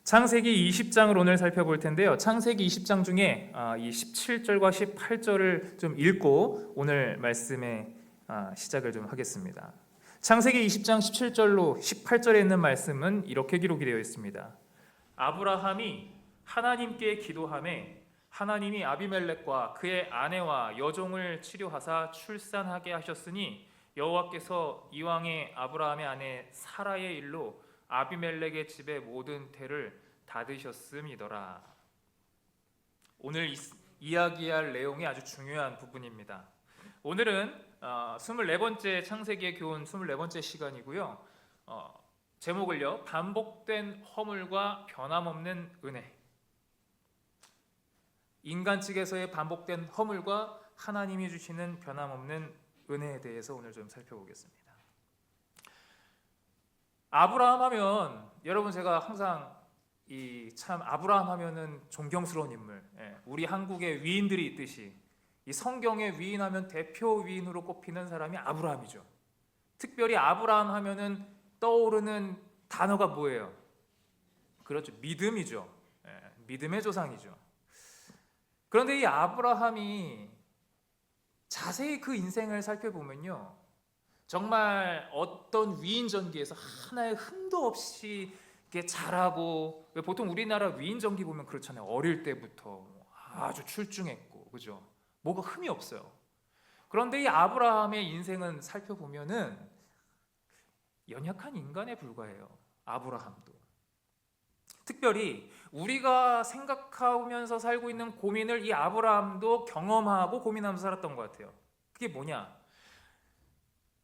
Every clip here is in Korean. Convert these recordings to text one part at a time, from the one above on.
창세기 20장을 오늘 살펴볼 텐데요. 창세기 20장 중에 이 17절과 18절을 좀 읽고 오늘 말씀의 시작을 좀 하겠습니다. 창세기 20장 17절로 18절에 있는 말씀은 이렇게 기록이 되어 있습니다. 아브라함이 하나님께 기도하매 하나님이 아비멜렉과 그의 아내와 여종을 치료하사 출산하게 하셨으니 여호와께서 이왕에 아브라함의 아내 사라의 일로 아비멜렉의 집의 모든 태를 닫으셨음이더라. 오늘 이야기할 내용이 아주 중요한 부분입니다. 오늘은 24번째 창세기의 교훈 24번째 시간이고요. 제목을요, 반복된 허물과 변함없는 은혜. 인간 측에서의 반복된 허물과 하나님이 주시는 변함없는 은혜에 대해서 오늘 좀 살펴보겠습니다. 아브라함 하면 여러분, 제가 항상 참 아브라함 하면은 존경스러운 인물, 우리 한국의 위인들이 있듯이 이 성경의 위인하면 대표 위인으로 꼽히는 사람이 아브라함이죠. 특별히 아브라함 하면은 떠오르는 단어가 뭐예요? 그렇죠, 믿음이죠. 믿음의 조상이죠. 그런데 이 아브라함이 자세히 그 인생을 살펴보면요, 정말 어떤 위인 전기에서 하나의 흠도 없이 이렇게 자라고, 보통 우리나라 위인 전기 보면 그렇잖아요. 어릴 때부터 아주 출중했고, 그죠? 뭐가 흠이 없어요. 그런데 이 아브라함의 인생은 살펴보면은 연약한 인간에 불과해요. 아브라함도. 특별히 우리가 생각하면서 살고 있는 고민을 이 아브라함도 경험하고 고민하면서 살았던 것 같아요. 그게 뭐냐?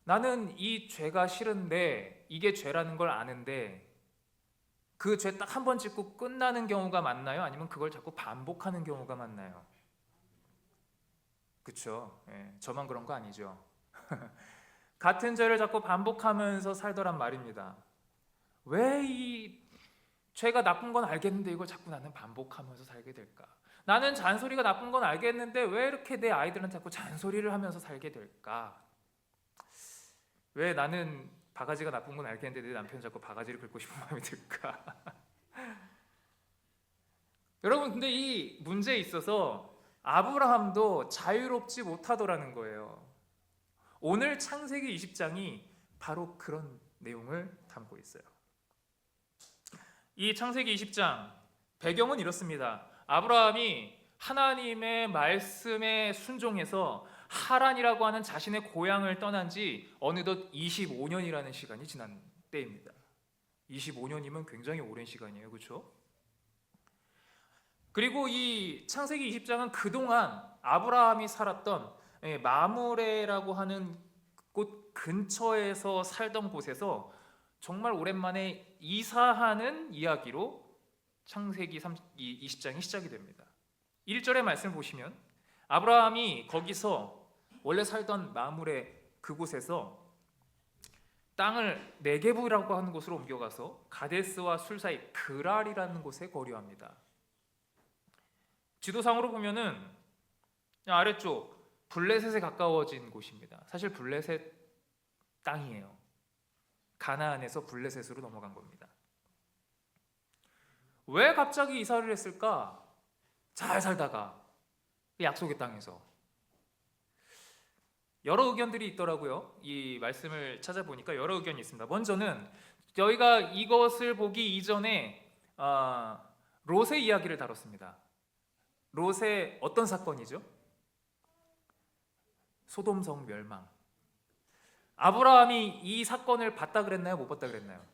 나는 이 죄가 싫은데, 이게 죄라는 걸 아는데 그 죄 딱 한 번 짓고 끝나는 경우가 많나요? 아니면 그걸 자꾸 반복하는 경우가 많나요? 그쵸? 저만 그런 거 아니죠. 같은 죄를 자꾸 반복하면서 살더란 말입니다. 왜 이 죄가 나쁜 건 알겠는데 이걸 자꾸 나는 반복하면서 살게 될까? 나는 잔소리가 나쁜 건 알겠는데 왜 이렇게 내 아이들한테 자꾸 잔소리를 하면서 살게 될까? 왜 나는 바가지가 나쁜 건 알겠는데 내 남편 자꾸 바가지를 긁고 싶은 마음이 들까? 여러분, 근데 이 문제에 있어서 아브라함도 자유롭지 못하더라는 거예요. 오늘 창세기 20장이 바로 그런 내용을 담고 있어요. 이 창세기 20장 배경은 이렇습니다. 아브라함이 하나님의 말씀에 순종해서 하란이라고 하는 자신의 고향을 떠난 지 어느덧 25년이라는 시간이 지난 때입니다. 25년이면 굉장히 오랜 시간이에요. 그렇죠? 그리고 이 창세기 20장은 그동안 아브라함이 살았던 마므레라고 하는 곳 근처에서 살던 곳에서 정말 오랜만에 이사하는 이야기로 창세기 20장이 시작이 됩니다. 1절의 말씀을 보시면 아브라함이 거기서 원래 살던 마므레 그곳에서 땅을 네게부라고 하는 곳으로 옮겨가서 가데스와 술 사이 그랄이라는 곳에 거류합니다. 지도상으로 보면은 아래쪽 블레셋에 가까워진 곳입니다. 사실 블레셋 땅이에요. 가나안에서 블레셋으로 넘어간 겁니다. 왜 갑자기 이사를 했을까? 잘 살다가 약속의 땅에서. 여러 의견들이 있더라고요. 이 말씀을 찾아보니까 여러 의견이 있습니다. 먼저는 저희가 이것을 보기 이전에 롯의 이야기를 다뤘습니다. 롯의 어떤 사건이죠? 소돔성 멸망. 아브라함이 이 사건을 봤다 그랬나요? 못 봤다 그랬나요?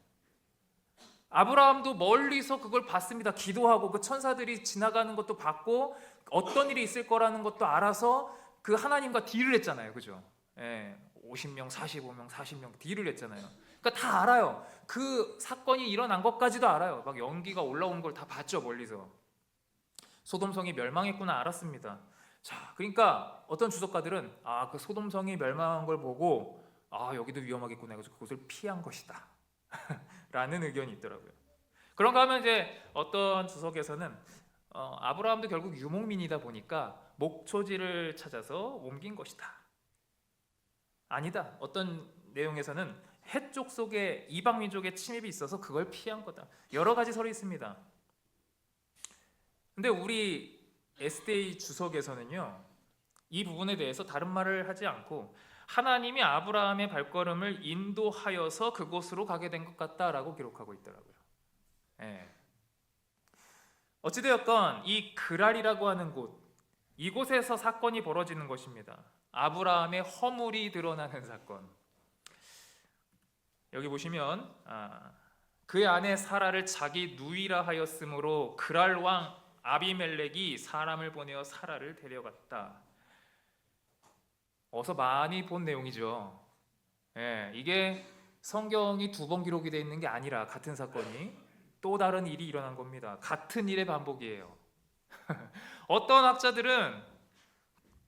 아브라함도 멀리서 그걸 봤습니다. 기도하고 그 천사들이 지나가는 것도 봤고 어떤 일이 있을 거라는 것도 알아서 그 하나님과 딜을 했잖아요. 그죠? 50명, 45명, 40명 딜을 했잖아요. 그러니까 다 알아요. 그 사건이 일어난 것까지도 알아요. 막 연기가 올라오는 걸 다 봤죠. 멀리서. 소돔성이 멸망했구나 알았습니다. 자, 그러니까 어떤 주석가들은 그 소돔성이 멸망한 걸 보고 여기도 위험하겠구나 해서 그곳을 피한 것이다 라는 의견이 있더라고요. 그런가 하면 이제 어떤 주석에서는 아브라함도 결국 유목민이다 보니까 목초지를 찾아서 옮긴 것이다. 아니다. 어떤 내용에서는 해쪽 속에 이방 민족의 침입이 있어서 그걸 피한 거다. 여러 가지 설이 있습니다. 근데 우리 SDA 주석에서는요, 이 부분에 대해서 다른 말을 하지 않고 하나님이 아브라함의 발걸음을 인도하여서 그곳으로 가게 된 것 같다라고 기록하고 있더라고요. 예. 어찌되었건 이 그랄이라고 하는 곳, 이곳에서 사건이 벌어지는 것입니다. 아브라함의 허물이 드러나는 사건. 여기 보시면 그의 아내 사라를 자기 누이라 하였으므로 그랄 왕 아비멜렉이 사람을 보내어 사라를 데려갔다. 어서 많이 본 내용이죠. 예, 이게 성경이 두 번 기록이 되어 있는 게 아니라 같은 사건이 또 다른 일이 일어난 겁니다. 같은 일의 반복이에요. 어떤 학자들은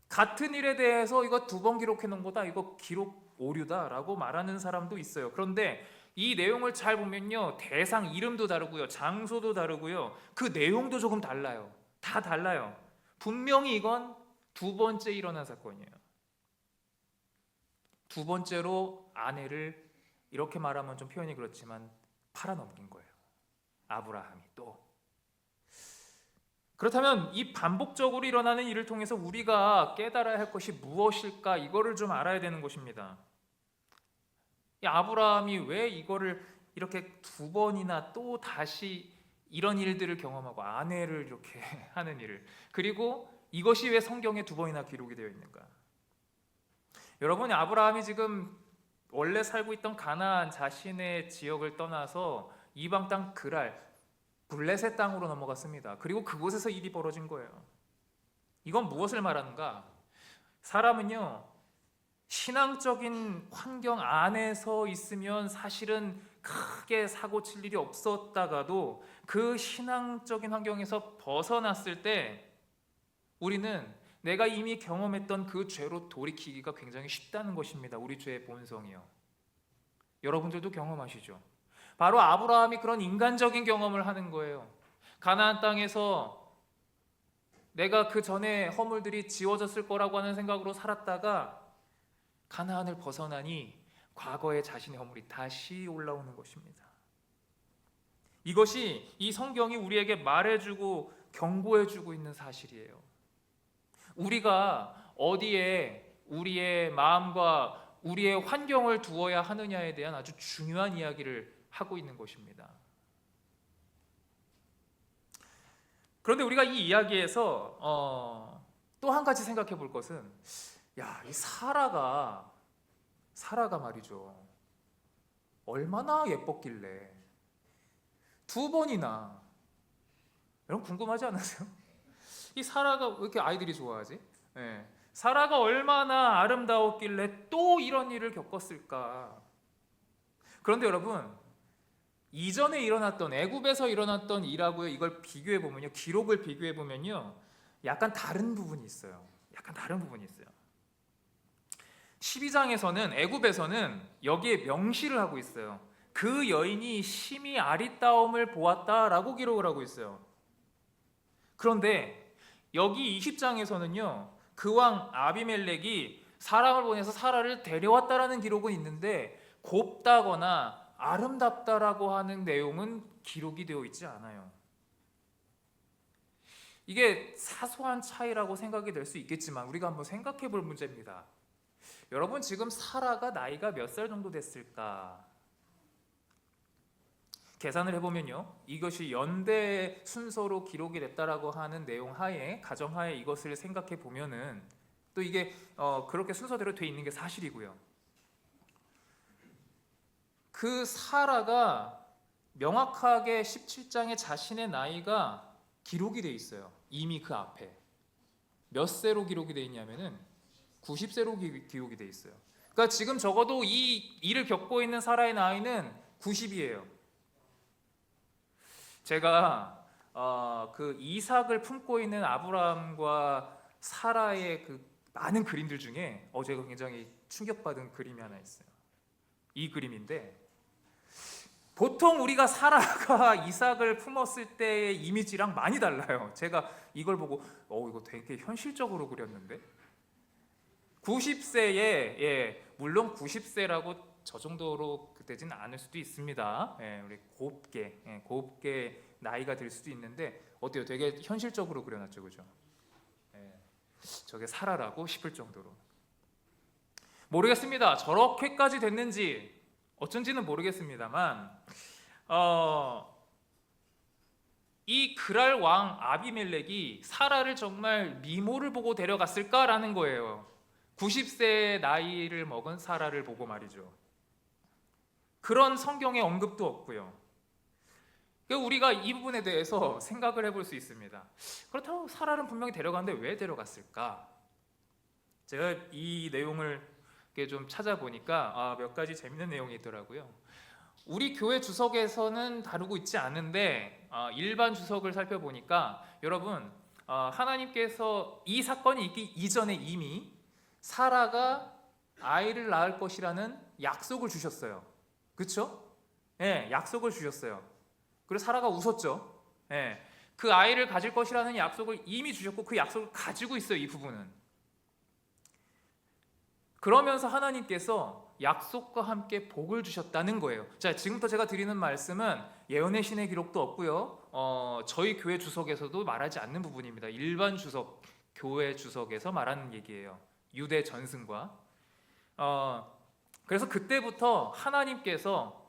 같은 일에 대해서 이거 두 번 기록해 놓은 거다, 이거 기록 오류다라고 말하는 사람도 있어요. 그런데 이 내용을 잘 보면요, 대상 이름도 다르고요, 장소도 다르고요, 그 내용도 조금 달라요. 다 달라요. 분명히 이건 두 번째 일어난 사건이에요. 두 번째로 아내를, 이렇게 말하면 좀 표현이 그렇지만, 팔아넘긴 거예요. 아브라함이 또. 그렇다면 이 반복적으로 일어나는 일을 통해서 우리가 깨달아야 할 것이 무엇일까, 이거를 좀 알아야 되는 것입니다. 이 아브라함이 왜 이거를 이렇게 두 번이나 또 다시 이런 일들을 경험하고 아내를 이렇게 하는 일을, 그리고 이것이 왜 성경에 두 번이나 기록이 되어 있는가? 여러분, 아브라함이 지금 원래 살고 있던 가나안 자신의 지역을 떠나서 이방 땅 그랄, 블레셋 땅으로 넘어갔습니다. 그리고 그곳에서 일이 벌어진 거예요. 이건 무엇을 말하는가? 사람은요, 신앙적인 환경 안에서 있으면 사실은 크게 사고 칠 일이 없었다가도 그 신앙적인 환경에서 벗어났을 때 우리는 내가 이미 경험했던 그 죄로 돌이키기가 굉장히 쉽다는 것입니다. 우리 죄의 본성이요. 여러분들도 경험하시죠? 바로 아브라함이 그런 인간적인 경험을 하는 거예요. 가나안 땅에서 내가 그 전에 허물들이 지워졌을 거라고 하는 생각으로 살았다가 가나안을 벗어나니 과거의 자신의 허물이 다시 올라오는 것입니다. 이것이 이 성경이 우리에게 말해주고 경고해주고 있는 사실이에요. 우리가 어디에 우리의 마음과 우리의 환경을 두어야 하느냐에 대한 아주 중요한 이야기를 하고 있는 것입니다. 그런데 우리가 이 이야기에서 또 한 가지 생각해 볼 것은, 이 사라가 말이죠, 얼마나 예뻤길래 두 번이나, 여러분 궁금하지 않으세요? 이 사라가 왜 이렇게 아이들이 좋아하지? 네. 사라가 얼마나 아름다웠길래 또 이런 일을 겪었을까? 그런데 여러분, 이전에 일어났던, 애굽에서 일어났던 일하고요, 이걸 비교해 보면요, 기록을 비교해 보면요, 약간 다른 부분이 있어요. 12장에서는, 애굽에서는 여기에 명시를 하고 있어요. 그 여인이 심히 아리따움을 보았다라고 기록을 하고 있어요. 그런데 여기 20장에서는요, 그 왕 아비멜렉이 사람을 보내서 사라를 데려왔다라는 기록은 있는데 곱다거나 아름답다라고 하는 내용은 기록이 되어 있지 않아요. 이게 사소한 차이라고 생각이 될 수 있겠지만 우리가 한번 생각해 볼 문제입니다. 여러분, 지금 사라가 나이가 몇 살 정도 됐을까? 계산을 해보면요, 이것이 연대 순서로 기록이 됐다라고 하는 내용 하에, 가정하에 이것을 생각해 보면은 또 이게 그렇게 순서대로 돼 있는 게 사실이고요. 그 사라가 명확하게 17장에 자신의 나이가 기록이 돼 있어요. 이미 그 앞에 몇 세로 기록이 돼 있냐면은 90세로 기록이 돼 있어요. 그러니까 지금 적어도 이 일을 겪고 있는 사라의 나이는 90이에요. 제가 그 이삭을 품고 있는 아브라함과 사라의 그 많은 그림들 중에 제가 굉장히 충격받은 그림이 하나 있어요. 이 그림인데, 보통 우리가 사라가 이삭을 품었을 때의 이미지랑 많이 달라요. 제가 이걸 보고 이거 되게 현실적으로 그렸는데, 90세에 물론 90세라고 저 정도로 그때지는 않을 수도 있습니다. 우리 곱게 나이가 들 수도 있는데 어때요? 되게 현실적으로 그려놨죠, 그죠? 예, 저게 사라라고 싶을 정도로. 모르겠습니다. 저렇게까지 됐는지 어쩐지는 모르겠습니다만 이 그랄 왕 아비멜렉이 사라를 정말 미모를 보고 데려갔을까라는 거예요. 90세의 나이를 먹은 사라를 보고 말이죠. 그런 성경의 언급도 없고요. 우리가 이 부분에 대해서 생각을 해볼 수 있습니다. 그렇다고 사라는 분명히 데려갔는데 왜 데려갔을까? 제가 이 내용을 좀 찾아보니까 몇 가지 재밌는 내용이 있더라고요. 우리 교회 주석에서는 다루고 있지 않은데 일반 주석을 살펴보니까 여러분 하나님께서 이 사건이 있기 이전에 이미 사라가 아이를 낳을 것이라는 약속을 주셨어요. 그렇죠? 네, 약속을 주셨어요. 그래서 사라가 웃었죠. 네, 그 아이를 가질 것이라는 약속을 이미 주셨고 그 약속을 가지고 있어요. 이 부분은. 그러면서 하나님께서 약속과 함께 복을 주셨다는 거예요. 자, 지금부터 제가 드리는 말씀은 예언의 신의 기록도 없고요. 저희 교회 주석에서도 말하지 않는 부분입니다. 일반 주석, 교회 주석에서 말하는 얘기예요. 유대 전승과. 그래서 그때부터 하나님께서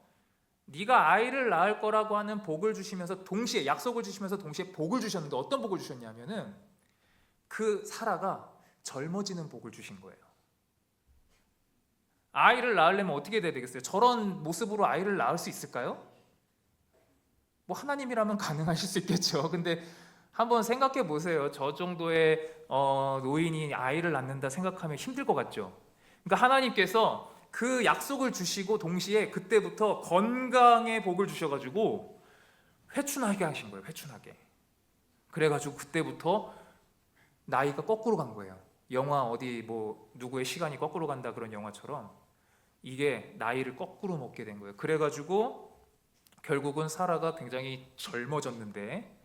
네가 아이를 낳을 거라고 하는 복을 주시면서 동시에 약속을 주시면서 동시에 복을 주셨는데 어떤 복을 주셨냐면은 그 사라가 젊어지는 복을 주신 거예요. 아이를 낳으려면 어떻게 돼야 되겠어요? 저런 모습으로 아이를 낳을 수 있을까요? 뭐 하나님이라면 가능하실 수 있겠죠. 근데 한번 생각해 보세요. 저 정도의 노인이 아이를 낳는다 생각하면 힘들 것 같죠. 그러니까 하나님께서 그 약속을 주시고 동시에 그때부터 건강의 복을 주셔가지고 회춘하게 하신 거예요. 회춘하게. 그래가지고 그때부터 나이가 거꾸로 간 거예요. 영화 어디 뭐 누구의 시간이 거꾸로 간다 그런 영화처럼 이게 나이를 거꾸로 먹게 된 거예요. 그래가지고 결국은 사라가 굉장히 젊어졌는데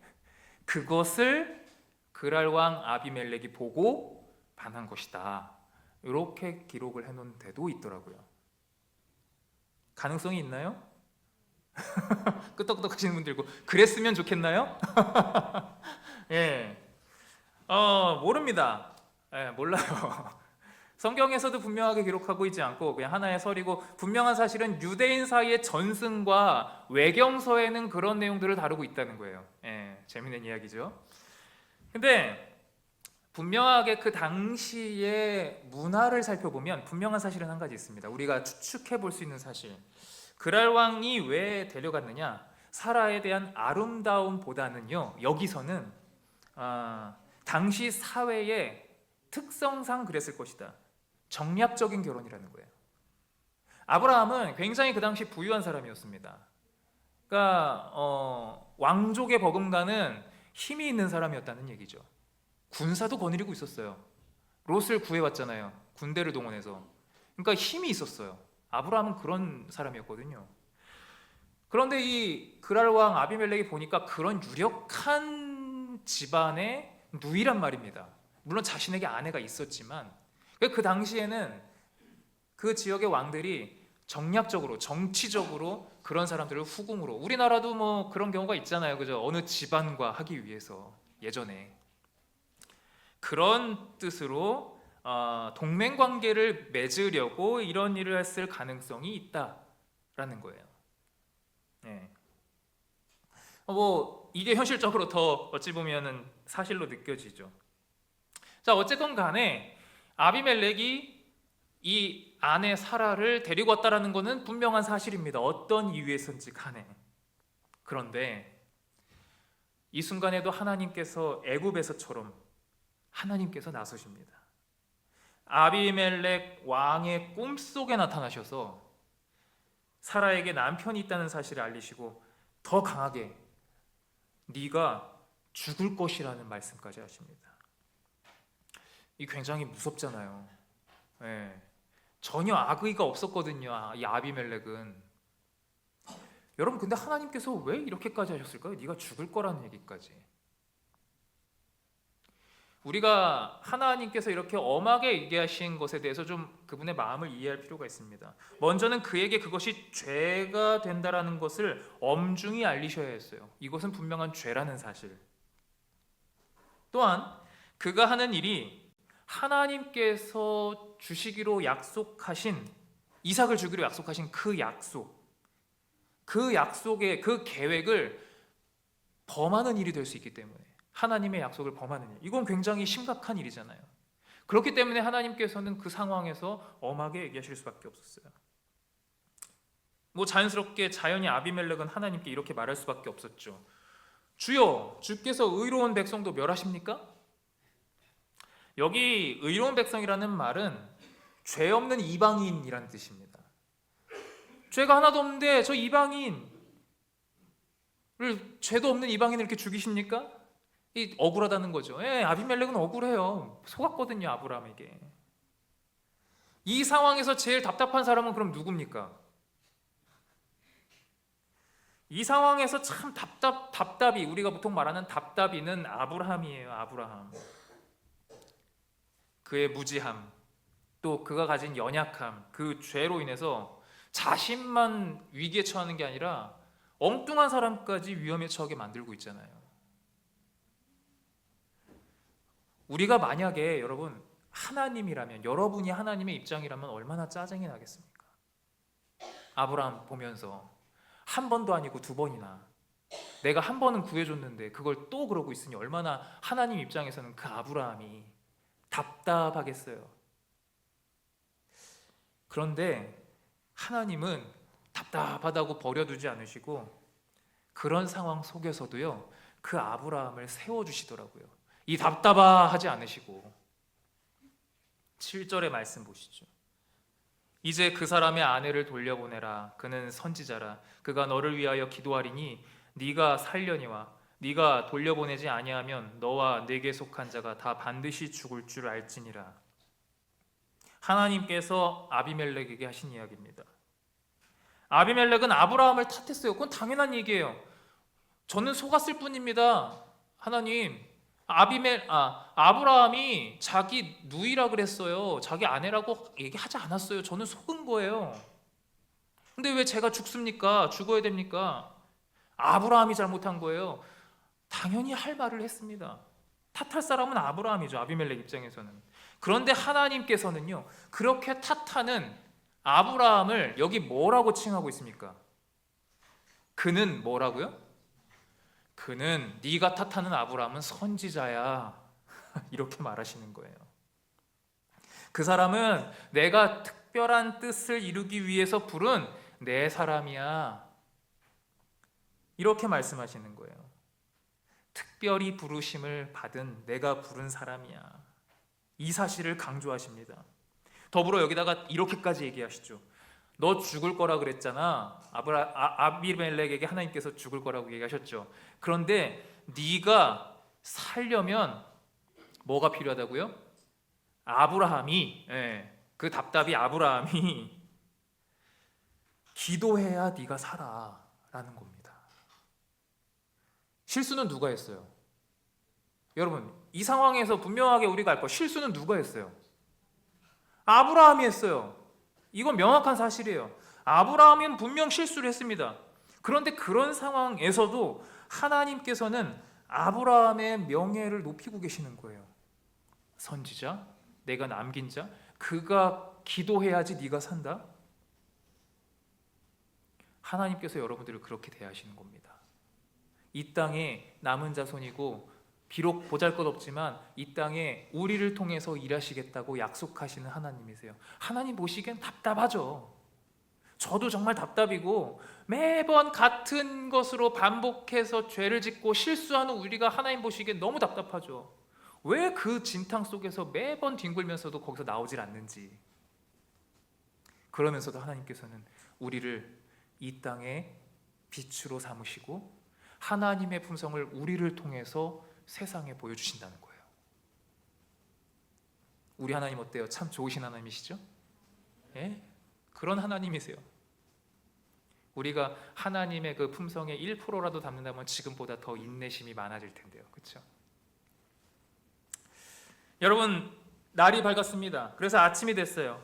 그것을 그랄 왕 아비멜렉이 보고 반한 것이다. 이렇게 기록을 해놓은 데도 있더라고요. 가능성이 있나요? 끄떡끄떡 하시는 분들 있고 그랬으면 좋겠나요? 예, 모릅니다. 예, 몰라요. 성경에서도 분명하게 기록하고 있지 않고 그냥 하나의 설이고 분명한 사실은 유대인 사이의 전승과 외경서에는 그런 내용들을 다루고 있다는 거예요. 예, 재밌는 이야기죠. 근데 분명하게 그 당시의 문화를 살펴보면 분명한 사실은 한 가지 있습니다. 우리가 추측해 볼 수 있는 사실. 그랄 왕이 왜 데려갔느냐? 사라에 대한 아름다움보다는요. 여기서는 당시 사회의 특성상 그랬을 것이다. 정략적인 결혼이라는 거예요. 아브라함은 굉장히 그 당시 부유한 사람이었습니다. 그러니까 왕족의 버금가는 힘이 있는 사람이었다는 얘기죠. 군사도 거느리고 있었어요. 롯을 구해왔잖아요. 군대를 동원해서. 그러니까 힘이 있었어요. 아브라함은 그런 사람이었거든요. 그런데 이 그랄 왕 아비멜렉이 보니까 그런 유력한 집안의 누이란 말입니다. 물론 자신에게 아내가 있었지만 그 당시에는 그 지역의 왕들이 정략적으로 정치적으로 그런 사람들을 후궁으로 우리나라도 뭐 그런 경우가 있잖아요. 그죠? 어느 집안과 하기 위해서 예전에 그런 뜻으로 동맹 관계를 맺으려고 이런 일을 했을 가능성이 있다라는 거예요. 네. 뭐 이게 현실적으로 더 어찌 보면은 사실로 느껴지죠. 자, 어쨌건 간에 아비멜렉이 이 아내 사라를 데리고 왔다라는 것은 분명한 사실입니다. 어떤 이유에선지 간에. 그런데 이 순간에도 하나님께서 애굽에서처럼 하나님께서 나서십니다. 아비멜렉 왕의 꿈속에 나타나셔서 사라에게 남편이 있다는 사실을 알리시고 더 강하게 네가 죽을 것이라는 말씀까지 하십니다. 이 굉장히 무섭잖아요. 네. 전혀 악의가 없었거든요. 이 아비멜렉은. 여러분 근데 하나님께서 왜 이렇게까지 하셨을까요? 네가 죽을 거라는 얘기까지. 우리가 하나님께서 이렇게 엄하게 얘기하신 것에 대해서 좀 그분의 마음을 이해할 필요가 있습니다. 먼저는 그에게 그것이 죄가 된다라는 것을 엄중히 알리셔야 했어요. 이것은 분명한 죄라는 사실. 또한 그가 하는 일이 하나님께서 주시기로 약속하신, 이삭을 주기로 약속하신 그 약속의 그 계획을 범하는 일이 될 수 있기 때문에, 하나님의 약속을 범하는 일, 이건 굉장히 심각한 일이잖아요. 그렇기 때문에 하나님께서는 그 상황에서 엄하게 얘기하실 수밖에 없었어요. 자연스럽게 자연히 아비멜렉은 하나님께 이렇게 말할 수밖에 없었죠. 주여, 주께서 의로운 백성도 멸하십니까? 여기 의로운 백성이라는 말은 죄 없는 이방인이라는 뜻입니다. 죄가 하나도 없는데 저 이방인을, 죄도 없는 이방인을 이렇게 죽이십니까? 이 억울하다는 거죠. 아비멜렉은 억울해요. 속았거든요, 아브라함에게. 이 상황에서 제일 답답한 사람은 그럼 누굽니까? 이 상황에서 참 답답이, 우리가 보통 말하는 답답이는 아브라함이에요. 아브라함. 그의 무지함, 또 그가 가진 연약함, 그 죄로 인해서 자신만 위기에 처하는 게 아니라 엉뚱한 사람까지 위험에 처하게 만들고 있잖아요. 우리가 만약에 여러분 하나님이라면, 여러분이 하나님의 입장이라면 얼마나 짜증이 나겠습니까? 아브라함 보면서 한 번도 아니고 두 번이나 내가 한 번은 구해줬는데 그걸 또 그러고 있으니 얼마나 하나님 입장에서는 그 아브라함이 답답하겠어요. 그런데 하나님은 답답하다고 버려두지 않으시고 그런 상황 속에서도요, 그 아브라함을 세워주시더라고요. 이 답답하지 않으시고. 7절의 말씀 보시죠. 이제 그 사람의 아내를 돌려보내라. 그는 선지자라. 그가 너를 위하여 기도하리니 네가 살려니와 네가 돌려보내지 아니하면 너와 네게 속한 자가 다 반드시 죽을 줄 알지니라. 하나님께서 아비멜렉에게 하신 이야기입니다. 아비멜렉은 아브라함을 탓했어요. 그건 당연한 얘기예요. 저는 속았을 뿐입니다. 하나님, 아브라함이 자기 누이라 그랬어요. 자기 아내라고 얘기하지 않았어요. 저는 속은 거예요. 근데 왜 제가 죽습니까? 죽어야 됩니까? 아브라함이 잘못한 거예요. 당연히 할 말을 했습니다. 탓할 사람은 아브라함이죠. 아비멜렉 입장에서는. 그런데 하나님께서는요, 그렇게 탓하는 아브라함을 여기 뭐라고 칭하고 있습니까? 그는 뭐라고요? 그는, 네가 탓하는 아브라함은 선지자야. 이렇게 말하시는 거예요. 그 사람은 내가 특별한 뜻을 이루기 위해서 부른 내 사람이야. 이렇게 말씀하시는 거예요. 특별히 부르심을 받은 내가 부른 사람이야. 이 사실을 강조하십니다. 더불어 여기다가 이렇게까지 얘기하시죠. 너 죽을 거라 그랬잖아. 아비멜렉에게 하나님께서 죽을 거라고 얘기하셨죠. 그런데 네가 살려면 뭐가 필요하다고요? 아브라함이, 그 답답이 아브라함이 기도해야 네가 살아라는 겁니다. 실수는 누가 했어요? 여러분, 이 상황에서 분명하게 우리가 알 거, 실수는 누가 했어요? 아브라함이 했어요. 이건 명확한 사실이에요. 아브라함은 분명 실수를 했습니다. 그런데 그런 상황에서도 하나님께서는 아브라함의 명예를 높이고 계시는 거예요. 선지자, 내가 남긴 자, 그가 기도해야지 네가 산다. 하나님께서 여러분들을 그렇게 대하시는 겁니다. 이 땅에 남은 자손이고 비록 보잘것없지만 이 땅에 우리를 통해서 일하시겠다고 약속하시는 하나님이세요. 하나님 보시기엔 답답하죠. 저도 정말 답답이고 매번 같은 것으로 반복해서 죄를 짓고 실수하는 우리가 하나님 보시기엔 너무 답답하죠. 왜 그 진탕 속에서 매번 뒹굴면서도 거기서 나오질 않는지. 그러면서도 하나님께서는 우리를 이 땅에 빛으로 삼으시고 하나님의 품성을 우리를 통해서 세상에 보여주신다는 거예요. 우리 하나님 어때요? 참 좋으신 하나님이시죠? 예? 그런 하나님이세요. 우리가 하나님의 그 품성의 1%라도 담는다면 지금보다 더 인내심이 많아질 텐데요. 그렇죠? 여러분, 날이 밝았습니다. 그래서 아침이 됐어요.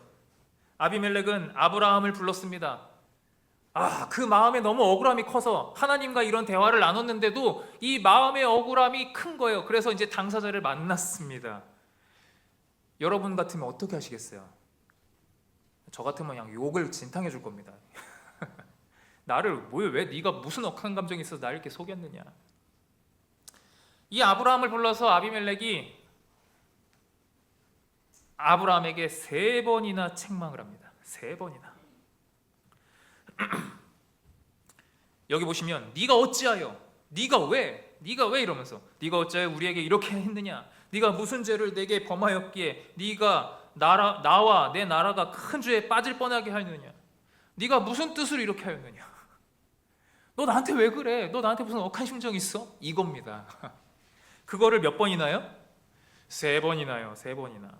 아비멜렉은 아브라함을 불렀습니다. 그 마음에 너무 억울함이 커서 하나님과 이런 대화를 나눴는데도 이 마음의 억울함이 큰 거예요. 그래서 이제 당사자를 만났습니다. 여러분 같으면 어떻게 하시겠어요? 저 같으면 그냥 욕을 진탕해 줄 겁니다. 나를 왜 네가 무슨 억한 감정이 있어서 나를 이렇게 속였느냐. 이 아브라함을 불러서 아비멜렉이 아브라함에게 3번이나 책망을 합니다. 3번이나. 여기 보시면 네가 어찌하여, 네가 왜 이러면서 네가 어찌하여 우리에게 이렇게 했느냐, 네가 무슨 죄를 내게 범하였기에 네가 나와 내 나라가 큰 죄에 빠질 뻔하게 하였느냐, 네가 무슨 뜻으로 이렇게 하였느냐, 너 나한테 왜 그래, 너 나한테 무슨 억한 심정 있어? 이겁니다. 그거를 몇 번이나요? 3번이나요. 3번이나.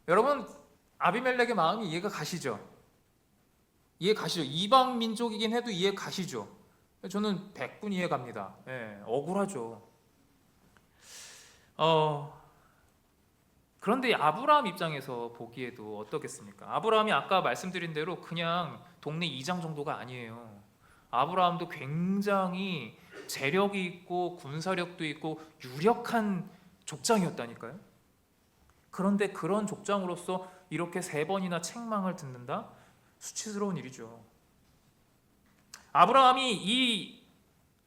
여러분, 아비멜렉의 마음이 이해가 가시죠? 이해 가시죠? 이방 민족이긴 해도 이해 가시죠? 저는 100분 이해 갑니다. 억울하죠. 그런데 아브라함 입장에서 보기에도 어떻겠습니까? 아브라함이 아까 말씀드린 대로 그냥 동네 이장 정도가 아니에요. 아브라함도 굉장히 재력이 있고 군사력도 있고 유력한 족장이었다니까요. 그런데 그런 족장으로서 이렇게 3번이나 책망을 듣는다? 수치스러운 일이죠. 아브라함이 이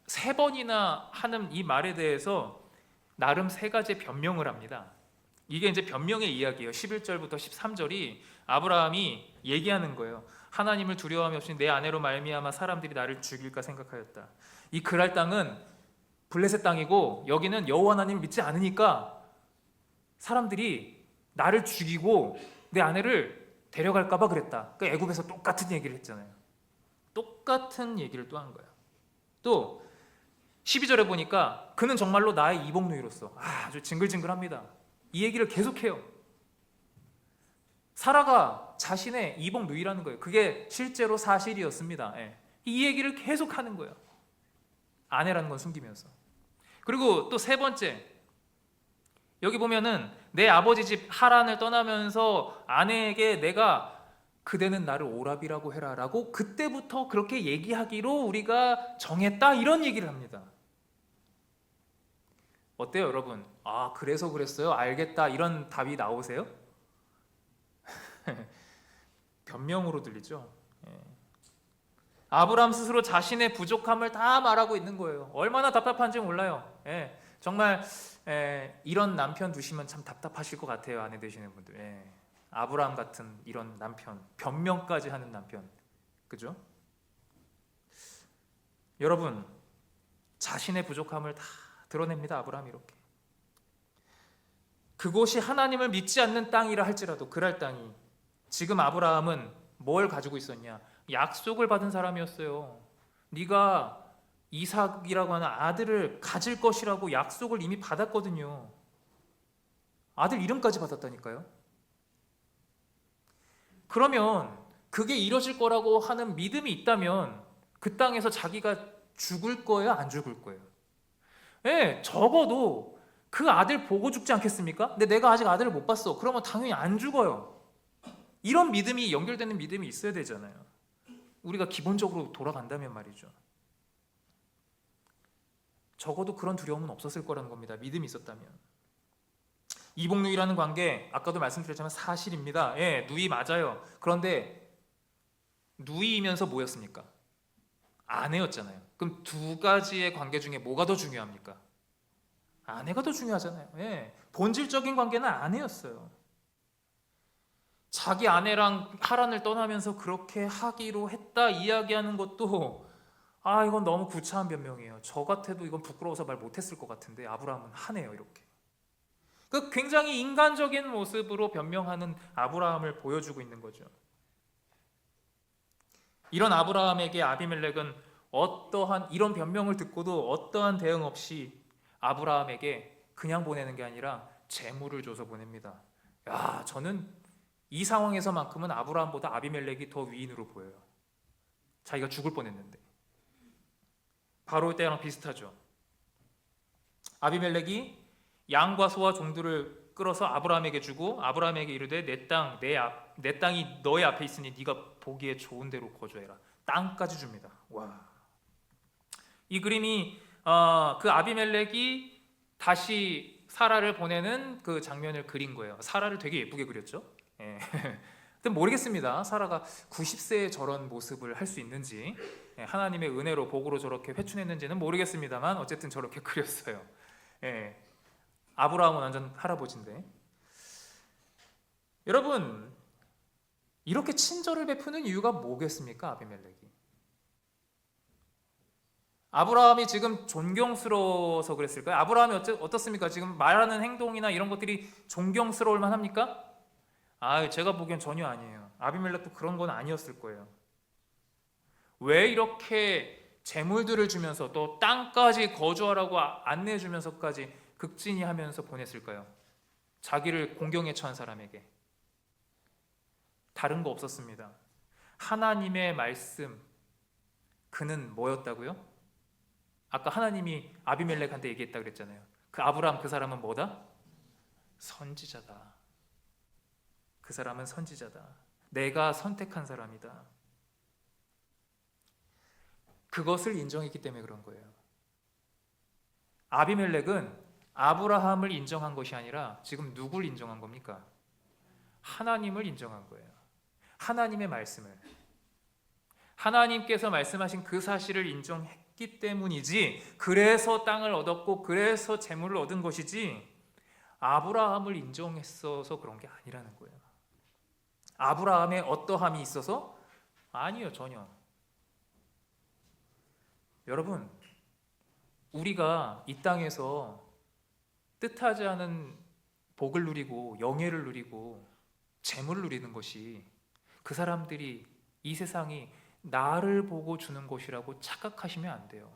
3번이나 하는 이 말에 대해서 나름 3가지 변명을 합니다. 이게 이제 변명의 이야기예요. 11절부터 13절이 아브라함이 얘기하는 거예요. 하나님을 두려워함이 없이 내 아내로 말미암아 사람들이 나를 죽일까 생각하였다. 이 그랄 땅은 블레셋 땅이고 여기는 여호와 하나님을 믿지 않으니까 사람들이 나를 죽이고 내 아내를 데려갈까 봐 그랬다. 그러니까 애굽에서 똑같은 얘기를 했잖아요. 똑같은 얘기를 또 한 거예요. 또 12절에 보니까 그는 정말로 나의 이복누이로서 아주 징글징글합니다. 이 얘기를 계속해요. 사라가 자신의 이복누이라는 거예요. 그게 실제로 사실이었습니다. 이 얘기를 계속하는 거예요. 아내라는 건 숨기면서. 그리고 또 3번째, 여기 보면은 내 아버지 집 하란을 떠나면서 아내에게 내가 그대는 나를 오라비라고 해라 라고 그때부터 그렇게 얘기하기로 우리가 정했다, 이런 얘기를 합니다. 어때요 여러분? 그래서 그랬어요? 알겠다, 이런 답이 나오세요? 변명으로 들리죠. 아브라함 스스로 자신의 부족함을 다 말하고 있는 거예요. 얼마나 답답한지 몰라요. 정말 이런 남편 두시면 참 답답하실 것 같아요. 아내 되시는 분들. 아브라함 같은 이런 남편, 변명까지 하는 남편, 그죠? 여러분, 자신의 부족함을 다 드러냅니다. 아브라함이 이렇게. 그곳이 하나님을 믿지 않는 땅이라 할지라도 그랄 땅이, 지금 아브라함은 뭘 가지고 있었냐? 약속을 받은 사람이었어요. 네가 이삭이라고 하는 아들을 가질 것이라고 약속을 이미 받았거든요. 아들 이름까지 받았다니까요. 그러면 그게 이뤄질 거라고 하는 믿음이 있다면 그 땅에서 자기가 죽을 거예요? 안 죽을 거예요? 적어도 그 아들 보고 죽지 않겠습니까? 근데 내가 아직 아들을 못 봤어. 그러면 당연히 안 죽어요. 이런 믿음이, 연결되는 믿음이 있어야 되잖아요. 우리가 기본적으로 돌아간다면 말이죠. 적어도 그런 두려움은 없었을 거라는 겁니다. 믿음이 있었다면. 이복누이라는 관계, 아까도 말씀드렸지만 사실입니다. 누이 맞아요. 그런데 누이이면서 뭐였습니까? 아내였잖아요. 그럼 2가지의 관계 중에 뭐가 더 중요합니까? 아내가 더 중요하잖아요. 본질적인 관계는 아내였어요. 자기 아내랑 하란을 떠나면서 그렇게 하기로 했다 이야기하는 것도 이건 너무 구차한 변명이에요. 저 같아도 이건 부끄러워서 말 못했을 것 같은데 아브라함은 하네요. 이렇게. 굉장히 인간적인 모습으로 변명하는 아브라함을 보여주고 있는 거죠. 이런 아브라함에게 아비멜렉은 어떠한 이런 변명을 듣고도 어떠한 대응 없이 아브라함에게 그냥 보내는 게 아니라 재물을 줘서 보냅니다. 저는 이 상황에서만큼은 아브라함보다 아비멜렉이 더 위인으로 보여요. 자기가 죽을 뻔했는데. 바로 때랑 비슷하죠. 아비멜렉이 양과 소와 종들을 끌어서 아브라함에게 주고 아브라함에게 이르되 내 땅이 너의 앞에 있으니 네가 보기에 좋은 데로 거주해라. 땅까지 줍니다. 와. 이 그림이 그 아비멜렉이 다시 사라를 보내는 그 장면을 그린 거예요. 사라를 되게 예쁘게 그렸죠. 예. 근데 모르겠습니다. 사라가 90세에 저런 모습을 할 수 있는지, 하나님의 은혜로 복으로 저렇게 회춘했는지는 모르겠습니다만 어쨌든 저렇게 그렸어요. 예. 아브라함은 완전 할아버지인데. 여러분, 이렇게 친절을 베푸는 이유가 뭐겠습니까? 아비멜렉이. 아브라함이 지금 존경스러워서 그랬을까요? 아브라함이 어떻습니까? 지금 말하는 행동이나 이런 것들이 존경스러울 만합니까? 제가 보기엔 전혀 아니에요. 아비멜렉도 그런 건 아니었을 거예요. 왜 이렇게 재물들을 주면서 또 땅까지 거주하라고 안내해 주면서까지 극진히하면서 보냈을까요? 자기를 공경에 처한 사람에게. 다른 거 없었습니다. 하나님의 말씀, 그는 뭐였다고요? 아까 하나님이 아비멜렉한테 얘기했다 그랬잖아요. 그 아브라함 그 사람은 뭐다? 선지자다. 그 사람은 선지자다. 내가 선택한 사람이다. 그것을 인정했기 때문에 그런 거예요. 아비멜렉은 아브라함을 인정한 것이 아니라 지금 누굴 인정한 겁니까? 하나님을 인정한 거예요. 하나님의 말씀을. 하나님께서 말씀하신 그 사실을 인정했기 때문이지, 그래서 땅을 얻었고 그래서 재물을 얻은 것이지 아브라함을 인정했어서 그런 게 아니라는 거예요. 아브라함의 어떠함이 있어서? 아니요, 전혀. 여러분, 우리가 이 땅에서 뜻하지 않은 복을 누리고 영예를 누리고 재물을 누리는 것이 그 사람들이, 이 세상이 나를 보고 주는 것이라고 착각하시면 안 돼요.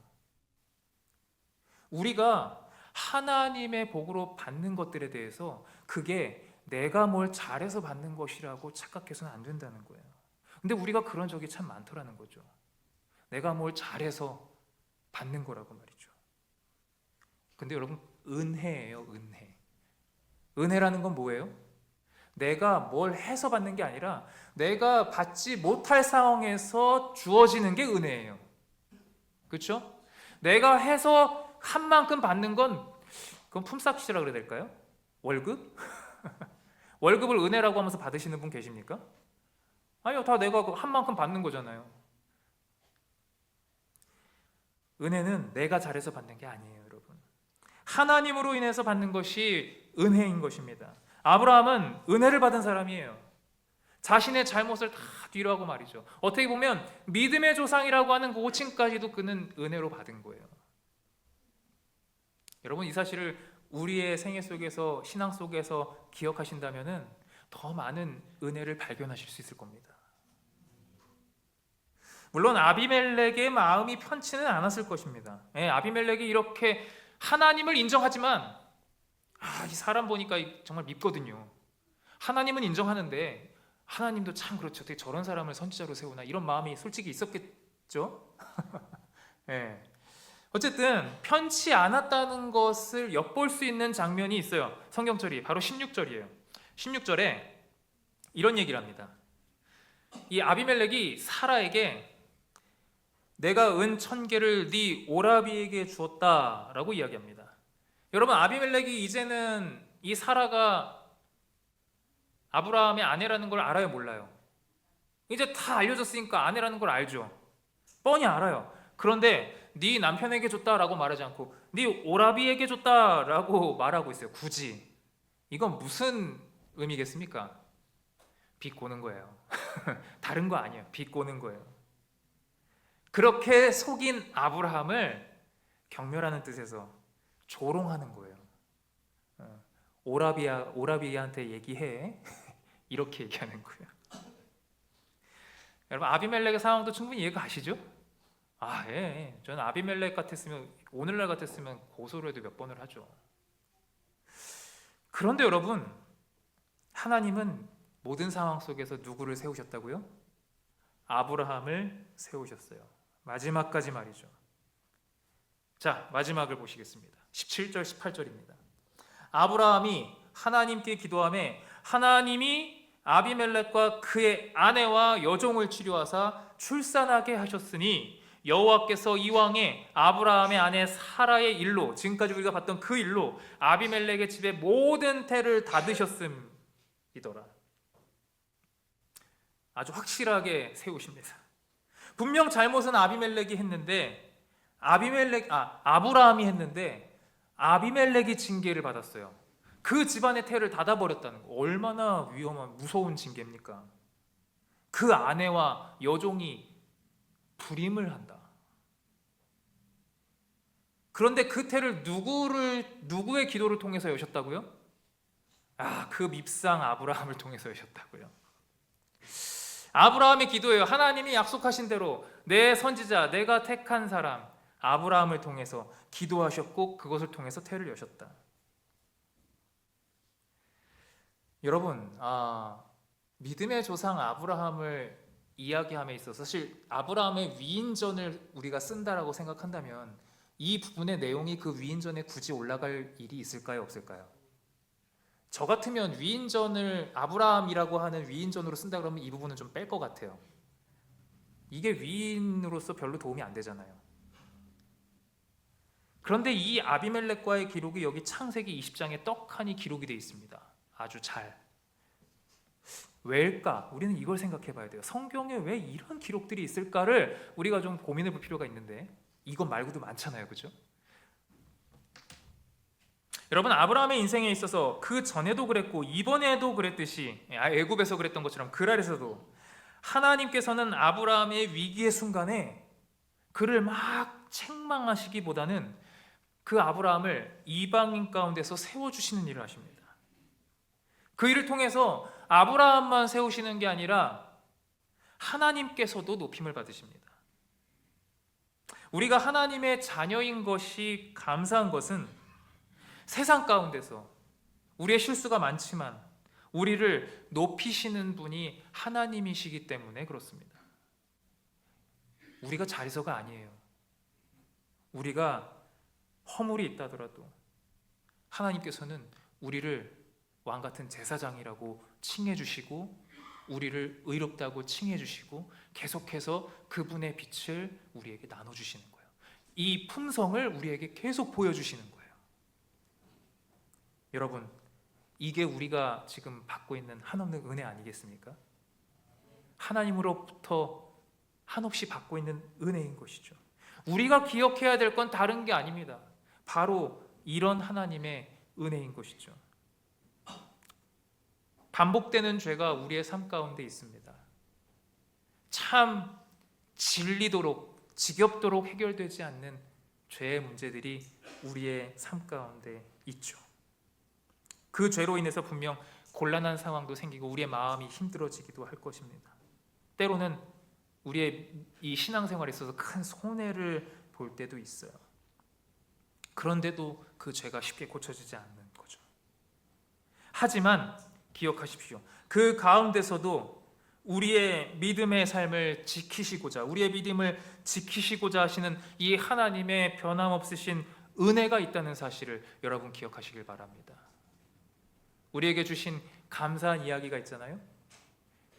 우리가 하나님의 복으로 받는 것들에 대해서 그게 내가 뭘 잘해서 받는 것이라고 착각해서는 안 된다는 거예요. 근데 우리가 그런 적이 참 많더라는 거죠. 내가 뭘 잘해서 받는 거라고 말이죠. 근데 여러분, 은혜예요, 은혜. 은혜라는 건 뭐예요? 내가 뭘 해서 받는 게 아니라 내가 받지 못할 상황에서 주어지는 게 은혜예요. 그렇죠? 내가 해서 한 만큼 받는 건 그건 품삯이라 그래야 될까요? 월급? 월급을 은혜라고 하면서 받으시는 분 계십니까? 아니요, 다 내가 한 만큼 받는 거잖아요. 은혜는 내가 잘해서 받는 게 아니에요, 여러분. 하나님으로 인해서 받는 것이 은혜인 것입니다. 아브라함은 은혜를 받은 사람이에요. 자신의 잘못을 다 뒤로 하고 말이죠. 어떻게 보면 믿음의 조상이라고 하는 그 호칭까지도 그는 은혜로 받은 거예요. 여러분, 이 사실을 우리의 생애 속에서, 신앙 속에서 기억하신다면 더 많은 은혜를 발견하실 수 있을 겁니다. 물론 아비멜렉의 마음이 편치는 않았을 것입니다. 아비멜렉이 이렇게 하나님을 인정하지만 이 사람 보니까 정말 밉거든요. 하나님은 인정하는데 하나님도 참 그렇죠. 어떻게 저런 사람을 선지자로 세우나, 이런 마음이 솔직히 있었겠죠. 어쨌든 편치 않았다는 것을 엿볼 수 있는 장면이 있어요. 성경절이 바로 16절이에요. 16절에 이런 얘기를 합니다. 이 아비멜렉이 사라에게 내가 은 1000개를 네 오라비에게 주었다라고 이야기합니다. 여러분, 아비멜렉이 이제는 이 사라가 아브라함의 아내라는 걸 알아요, 몰라요? 이제 다 알려졌으니까 아내라는 걸 알죠. 뻔히 알아요. 그런데 네 남편에게 줬다라고 말하지 않고 네 오라비에게 줬다라고 말하고 있어요. 굳이. 이건 무슨 의미겠습니까? 비꼬는 거예요. 다른 거 아니에요. 비꼬는 거예요. 그렇게 속인 아브라함을 경멸하는 뜻에서 조롱하는 거예요. 오라비한테 얘기해. 이렇게 얘기하는 거예요. 여러분, 아비멜렉의 상황도 충분히 이해가 가시죠? 예. 저는 아비멜렉 같았으면, 오늘날 같았으면 고소를 해도 몇 번을 하죠. 그런데 여러분, 하나님은 모든 상황 속에서 누구를 세우셨다고요? 아브라함을 세우셨어요. 마지막까지 말이죠. 자, 마지막을 보시겠습니다. 17절, 18절입니다. 아브라함이 하나님께 기도하며 하나님이 아비멜렉과 그의 아내와 여종을 치료하사 출산하게 하셨으니 여호와께서 이왕에 아브라함의 아내 사라의 일로, 지금까지 우리가 봤던 그 일로 아비멜렉의 집의 모든 태를 닫으셨음이더라. 아주 확실하게 세우십니다. 분명 잘못은 아비멜렉이 했는데 아브라함이 했는데 아비멜렉이 징계를 받았어요. 그 집안의 태를 닫아버렸다는 거. 얼마나 위험한, 무서운 징계입니까? 그 아내와 여종이 불임을 한다. 그런데 그 태를 누구의 기도를 통해서 여셨다고요? 그 밉상 아브라함을 통해서 여셨다고요. 아브라함의 기도예요. 하나님이 약속하신 대로 내 선지자, 내가 택한 사람 아브라함을 통해서 기도하셨고 그것을 통해서 태를 여셨다. 여러분, 믿음의 조상 아브라함을 이야기함에 있어서 사실 아브라함의 위인전을 우리가 쓴다라고 생각한다면 이 부분의 내용이 그 위인전에 굳이 올라갈 일이 있을까요, 없을까요? 저 같으면 위인전을 아브라함이라고 하는 위인전으로 쓴다 그러면 이 부분은 좀 뺄 것 같아요. 이게 위인으로서 별로 도움이 안 되잖아요. 그런데 이 아비멜렉과의 기록이 여기 창세기 20장에 떡하니 기록이 되어 있습니다. 아주 잘. 왜일까? 우리는 이걸 생각해 봐야 돼요. 성경에 왜 이런 기록들이 있을까를 우리가 좀 고민해 볼 필요가 있는데 이것 말고도 많잖아요. 그죠? 여러분, 아브라함의 인생에 있어서 그 전에도 그랬고 이번에도 그랬듯이 애굽에서 그랬던 것처럼 그랄에서도 하나님께서는 아브라함의 위기의 순간에 그를 막 책망하시기보다는 그 아브라함을 이방인 가운데서 세워주시는 일을 하십니다. 그 일을 통해서 아브라함만 세우시는 게 아니라 하나님께서도 높임을 받으십니다. 우리가 하나님의 자녀인 것이 감사한 것은 세상 가운데서 우리의 실수가 많지만 우리를 높이시는 분이 하나님이시기 때문에 그렇습니다. 우리가 잘해서가 아니에요. 우리가 허물이 있다더라도 하나님께서는 우리를 왕같은 제사장이라고 칭해주시고 우리를 의롭다고 칭해주시고 계속해서 그분의 빛을 우리에게 나눠주시는 거예요. 이 품성을 우리에게 계속 보여주시는 거예요. 여러분, 이게 우리가 지금 받고 있는 한없는 은혜 아니겠습니까? 하나님으로부터 한없이 받고 있는 은혜인 것이죠. 우리가 기억해야 될 건 다른 게 아닙니다. 바로 이런 하나님의 은혜인 것이죠. 반복되는 죄가 우리의 삶 가운데 있습니다. 참 질리도록 지겹도록 해결되지 않는 죄의 문제들이 우리의 삶 가운데 있죠. 그 죄로 인해서 분명 곤란한 상황도 생기고 우리의 마음이 힘들어지기도 할 것입니다. 때로는 우리의 이 신앙생활에 있어서 큰 손해를 볼 때도 있어요. 그런데도 그 죄가 쉽게 고쳐지지 않는 거죠. 하지만 기억하십시오. 그 가운데서도 우리의 믿음의 삶을 지키시고자, 우리의 믿음을 지키시고자 하시는 이 하나님의 변함없으신 은혜가 있다는 사실을 여러분 기억하시길 바랍니다. 우리에게 주신 감사한 이야기가 있잖아요.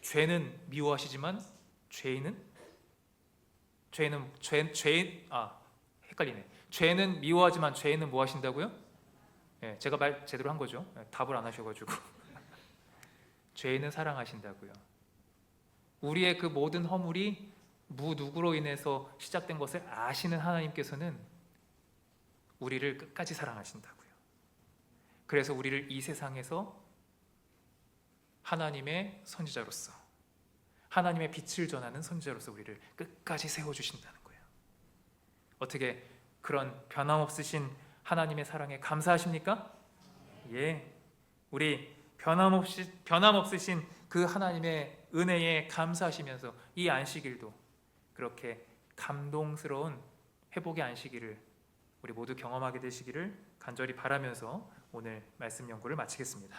죄는 미워하시지만 헷갈리네. 죄는 미워하지만 죄인은 뭐 하신다고요? 제가 말 제대로 한 거죠. 답을 안 하셔가지고 죄인은 사랑하신다고요. 우리의 그 모든 허물이 누구로 인해서 시작된 것을 아시는 하나님께서는 우리를 끝까지 사랑하신다고요. 그래서 우리를 이 세상에서 하나님의 선지자로서, 하나님의 빛을 전하는 선지자로서 우리를 끝까지 세워주신다는 거예요. 어떻게 그런 변함없으신 하나님의 사랑에 감사하십니까? 예, 우리 변함없으신 그 하나님의 은혜에 감사하시면서 이 안식일도 그렇게 감동스러운 회복의 안식일을 우리 모두 경험하게 되시기를 간절히 바라면서 오늘 말씀 연구를 마치겠습니다.